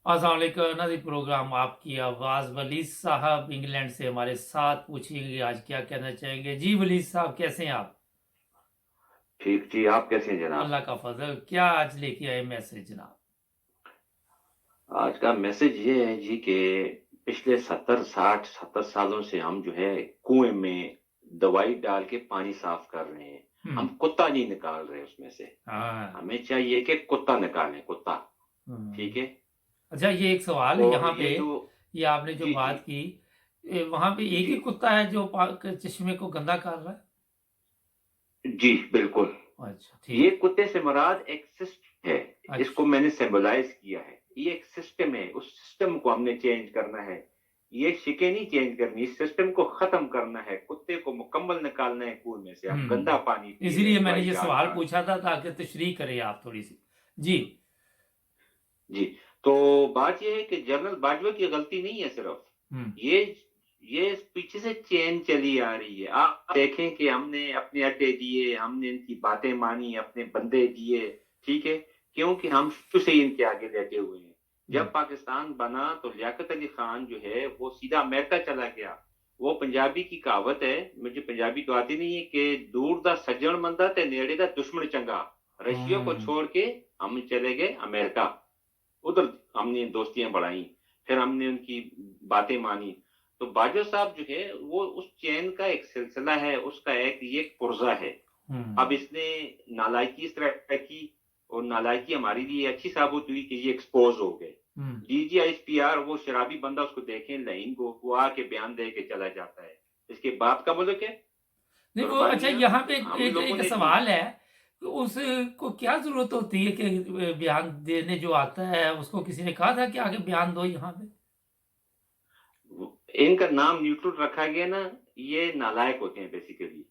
अस्सलाम वालेकुम नाज़रीन, प्रोग्राम आपकी आवाज़ वलीद साहब इंग्लैंड से हमारे साथ पूछेंगे आज क्या कहना चाहेंगे। जी वलीद साहब, कैसे हैं आप? ठीक जी। आप कैसे हैं जनाब? अल्लाह का फजल। क्या आज लेके आए मैसेज जनाब? आज का मैसेज ये है जी कि पिछले 70 सालों से हम जो है कुएं में दवाई डाल के पानी साफ कर रहे हैं। हम हम्म। कुत्ता नहीं निकाल रहे उसमें से। हाँ। हमें चाहिए कि कुत्ता निकालें, कुत्ता। ठीक हम्म। है। अच्छा, ये एक सवाल है और यहाँ पे। ये जो ये आपने जो जी जी बात की, वहाँ पे एक जी ही कुत्ता है जो चश्मे को गंदा कर रहा जी बिल्कुल। है? अच्छा, ये ठीक। कुत्ते से मुराद एक सिस्टम है। अच्छा। इसको मैंने सिंबलाइज किया है। ये एक सिस्टम है, उस सिस्टम को हमने चेंज करना है। ये शिकें नहीं चेंज करनी, इस सिस्टम को खत्म करना है। कुत्ते को मुकम्मल निकालना है कुएं में से। हम गंदा पानी पी रहे इसीलिए हैं मैंने दवाई ये डाल सवाल डाल। पूछा था ताकि तशरीह करें आप थोड़ी सी। जी। जी। तो बात ये है कि जनरल बाजवा की गलती नहीं है सिर्फ। हम्म। ये ये पीछे से चेन चली आ रही है। आप देखें कि हमने अपने अड्डे दिए, हमने इनकी बातें मानी, अपने बंदे दिए। ठीक है। क्योंकि हम शुरू से ही इनके आगे लेटे हुए हैं। हम्म। जब पाकिस्तान बना तो लियाकत अली खान जो है वो सीधा अमेरिका चला गया। वो पंजाबी की कहावत है, मुझे पंजाबी तो आती नहीं है, कि दूर दा सज्जन बंदा ते नेड़े दा दुश्मन चंगा। रशिया को हम्म। छोड़ के हम चले गए अमेरिका। उधर हमने दोस्तियां बढ़ाई। फिर हमने उनकी बातें मानी। तो बाजवा साहब जो है वो उस चैन का एक सिलसिला है, उसका एक ये पुर्जा है। अब हम्म। इसने नालायकी इस तरह की, और नालायकी हमारे लिए अच्छी साबित हुई कि ये एक्सपोज हो गए। हम्म। DGISPR वो शराबी बंदा, उसको देखें लाइन को, वो आके बयान दे के चला जाता है। इसके बाप का मुल्क है। नहीं वो, अच्छा, कुर्बानियां यहाँ पे एक, हम एक, लोगों एक ने दी। सवाल है कि उसको क्या जरूरत होती है कि बयान देने जो आता है उसको किसी ने कहा था कि आगे बयान दो यहाँ पे? इनका नाम न्यूट्रल रखा गया ना। ये नालायक होते हैं बेसिकली।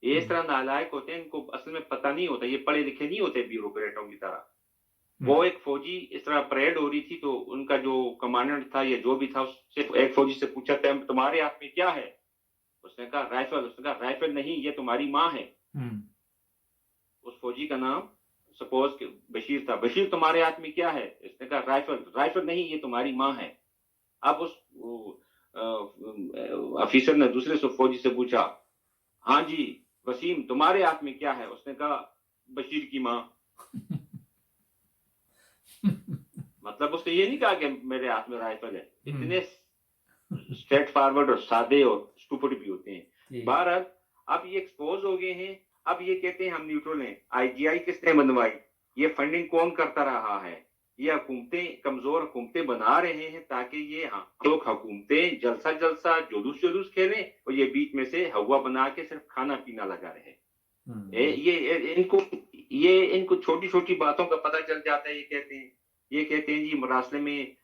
ये इस हम्म। तरह नालायक होते हैं, इनको असल में पता नहीं होता। ये पढ़े लिखे नहीं होते ब्यूरोक्रेटों की तरह। हम्म। वो एक फौजी, इस तरह परेड हो रही थी तो उनका जो कमांडेंट था या जो भी था, उससे एक फौजी से पूछा था तुम्हारे हाथ में क्या है। उसने कहा राइफल। उसने कहा राइफल नहीं, ये तुम्हारी माँ है। हम्म। उस फौजी का नाम सपोज बशीर था। बशीर तुम्हारे हाथ में क्या है? इसने कहा राइफल। राइफल नहीं, ये तुम्हारी माँ है। अब उस ऑफिसर ने दूसरे से फौजी से पूछा, हाँ जी वसीम तुम्हारे हाथ में क्या है? उसने कहा बशीर की माँ। मतलब उसने ये नहीं कहा कि मेरे हाथ में राइफल है। हम्म। इतने स्ट्रेट फॉरवर्ड और सादे और स्टूपिड भी होते हैं। ठीक। बहरहाल अब ये एक्सपोज हो गए हैं। अब ये कहते हैं हम न्यूट्रल हैं। IGI किसने बनवाई? ये फंडिंग कौन करता रहा है? ये हुकूमतें, कमजोर हुकूमतें बना रहे हैं ताकि ये लोग हुकूमतें जलसा जलसा जुलूस जुलूस खेलें, और ये बीच में से हवा बना के सिर्फ खाना पीना लगा रहे। हम्म। ये इनको छोटी छोटी बातों का पता चल जाता है। ये कहते हैं जी मरासले में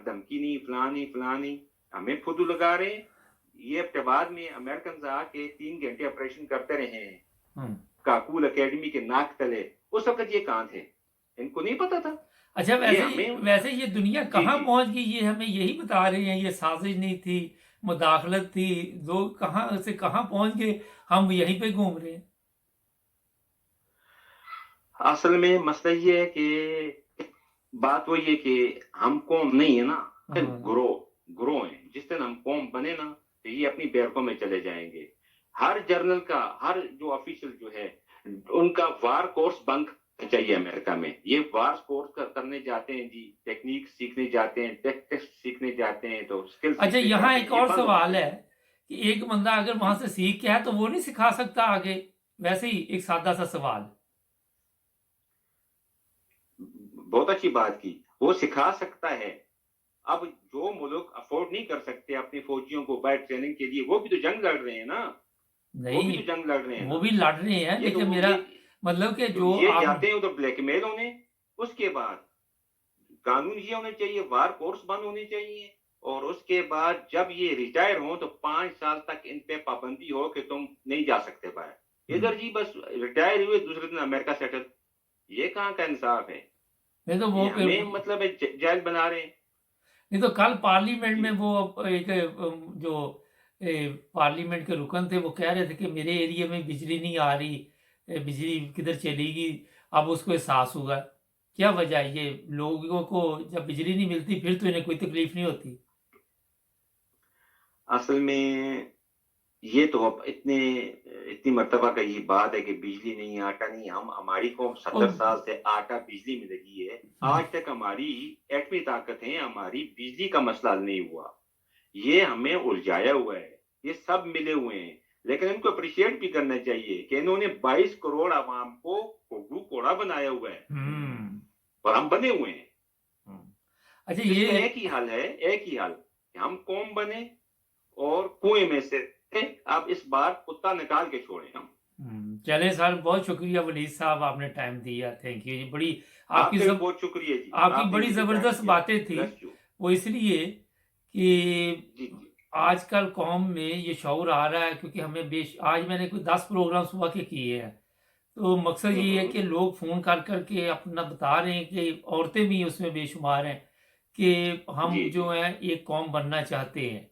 धमकी नहीं, फलां नहीं। हमें फुदू लगा रहे हैं। ये अब बाद में अमेरिकन आके 3 घंटे ऑपरेशन करते रहे हैं हम्म। काकूल एकेडमी के नाक तले। उस वक्त ये कहां थे? इनको नहीं पता था। अच्छा, ये वैसे हमें वैसे ये दुनिया जी कहाँ जी पहुंच गई, ये हमें यही बता रहे हैं। ये साजिश नहीं थी, मुदाखलत थी। लोग कहाँ से कहाँ पहुंच गए, हम यहीं पे घूम रहे हैं। असल में मसला ये है कि बात वही है कि हम कौम नहीं है ना, हाँ। ग्रो ग्रो है। जिस दिन हम कौम बने ना तो ये अपनी बैरकों में चले जाएंगे। हर जर्नल का, हर जो ऑफिशियल जो है, उनका वार कोर्स बंद करना चाहिए अमेरिका में। ये वार कोर्स करने जाते हैं जी, टेक्निक सीखने जाते हैं, टेक्टिक्स सीखने जाते हैं, तो स्किल अच्छा, सीखने यहाँ जाते हैं। एक ये और बंद होना सवाल है चाहिए। कि एक बंदा अगर वहां जी। से सीख के आए तो वो नहीं सिखा सकता आगे? वैसे ही एक सादा सा सवाल। बहुत अच्छी बात की। वो सिखा सकता है। अब जो मुल्क अफोर्ड नहीं कर सकते अपने फौजियों को बाय ट्रेनिंग के लिए, वो भी तो जंग लड़ रहे हैं ना। वो भी नहीं, तो जंग लड़ रहे हैं वो ना। भी लड़ रहे हैं, ये तो लेकिन वो मेरा ये मतलब कि तो जो ये आप। जाते हैं उधर ब्लैकमेल होने। उसके बाद कानून ये होने चाहिए, वार कोर्स बंद होने चाहिए। और उसके बाद जब ये रिटायर हो तो 5 साल तक इन पे पाबंदी हो कि तुम नहीं जा सकते बाहर। हम्म। इधर जी बस रिटायर हुए दूसरे दिन अमेरिका सेटल। ये कहाँ का इंसाफ है? नहीं तो वो ये हमें मतलब जेल बना रहे हैं। नहीं तो कल पार्लियामेंट जी में वो एक जो पार्लियामेंट के रुकन थे वो कह रहे थे कि मेरे एरिया में बिजली नहीं आ रही, बिजली किधर चलेगी। अब उसको एहसास हुआ। क्या वजह है? ये लोगों को जब बिजली नहीं मिलती फिर तो इन्हें कोई तकलीफ नहीं होती। असल में ये तो अब इतनी मर्तबा का ये बात है कि बिजली नहीं, आटा नहीं। हमारी कौम 70 और साल से आटा बिजली में लगी है। आज तक हमारी एटमी ताकतें, हमारी बिजली का मसला हल नहीं हुआ। ये हमें उलझाया हुआ है, ये सब मिले हुए हैं। लेकिन इनको अप्रिशिएट भी करना चाहिए कि इन्होंने 22 करोड़ आवाम को कोगू कोड़ा बनाया हुआ है और हम बने हुए हैं। अच्छा, इसका ये एक ही हल है, एक ही हल कि हम कौम बने और कुएं में से आप इस बार कुत्ता निकाल के छोड़ें हम। चले सर, बहुत शुक्रिया वलीद साहब, आपने टाइम दिया, थैंक यू जी। बड़ी आपकी आपका भी बहुत शुक्रिया जी, आपकी आपने बड़ी मुझे टाइम जबरदस्त दिया। बातें थी। Bless you. वो इसलिए कि जी जी आजकल कौम में ये शऊर आ रहा है, क्योंकि हमें आज मैंने कोई 10 प्रोग्राम सुबह के किए हैं। तो मकसद ये है कि लोग फ़ोन कर करके अपना बता रहे हैं कि औरतें भी उसमें बेशुमार हैं कि हम जी जो जी हैं एक कौम बनना चाहते हैं,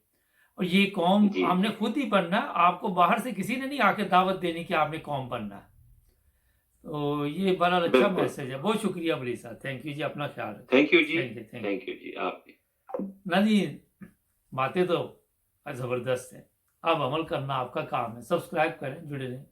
और ये कौम जी हमने जी खुद ही बनना, आपको बाहर से किसी ने नहीं आके दावत देनी कि आपने कौम बनना है। तो ये बड़ा अच्छा बिल्कुल। मैसेज है। बहुत शुक्रिया वली साहब, थैंक यू जी, अपना ख्याल रखें। थैंक यू जी, thank you, thank thank you जी। आप यू। ना जी, बातें तो ज़बरदस्त हैं, अब अमल करना आपका काम है। सब्सक्राइब करें, जुड़े रहें।